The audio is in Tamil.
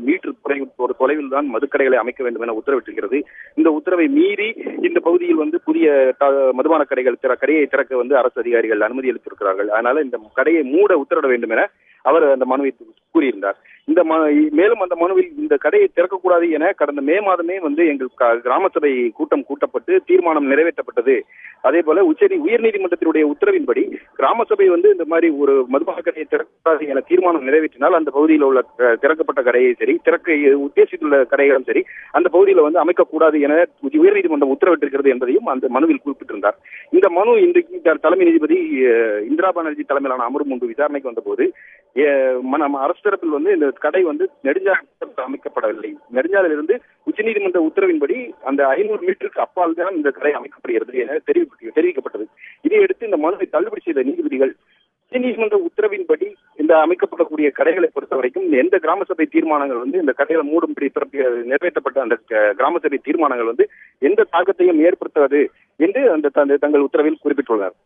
மீட்டர் தொலைவில் தான் மதுக்கடைகளை அமைக்க வேண்டும் என உத்தரவிட்டிருக்கிறது. இந்த உத்தரவை மீறி இந்த பகுதியில் புதிய மதுபான கடையை திறக்க அரசு அதிகாரிகள் அனுமதி அளித்திருக்கிறார்கள். அதனால இந்த கடையை மூட உத்தரவிட வேண்டும் என அவர் அந்த மனுவை கூறியிருந்தார். மேலும் அந்த மனுவில் இந்த கடையை திறக்கக்கூடாது என கடந்த மே மாதமே எங்கள் கிராம சபை கூட்டம் கூட்டப்பட்டு தீர்மானம் நிறைவேற்றப்பட்டது. அதே போல உயர்நீதிமன்றத்தினுடைய உத்தரவின்படி கிராம சபை இந்த மாதிரி ஒரு மதுபான கடையை திறக்கக்கூடாது என தீர்மானம் நிறைவேற்றினால் அந்த பகுதியில் உள்ள திறக்கப்பட்ட கடையை சரி, திறக்க உத்தேசித்துள்ள கடைகளும் சரி, அந்த பகுதியில் அமைக்கக்கூடாது என உயர்நீதிமன்றம் உத்தரவிட்டிருக்கிறது என்பதையும் அந்த மனுவில் குறிப்பிட்டிருந்தார். இந்த மனு இன்றைக்கு தலைமை நீதிபதி இந்திரா பானர்ஜி தலைமையிலான அமர்வு முன்பு விசாரணைக்கு வந்தபோது அரசு தரப்பில் இந்த கடை நெடுஞ்சாலை அமைக்கப்படவில்லை. நெடுஞ்சாலையிலிருந்து உச்சநீதிமன்ற உத்தரவின்படி அந்த 500 மீட்டருக்கு அப்பால் தான் இந்த கடை அமைக்கப்படுகிறது என தெரிவிக்கப்பட்டது. இதையடுத்து இந்த மனுவை தள்ளுபடி செய்த நீதிபதிகள் உச்சநீதிமன்ற உத்தரவின்படி இந்த அமைக்கப்படக்கூடிய கடைகளை பொறுத்த வரைக்கும் எந்த கிராம சபை தீர்மானங்கள் இந்த கடைகளை மூடும்படி நிறைவேற்றப்பட்ட அந்த கிராம சபை தீர்மானங்கள் எந்த தாக்கத்தையும் ஏற்படுத்தாது என்று தங்கள் உத்தரவில் குறிப்பிட்டுள்ளனர்.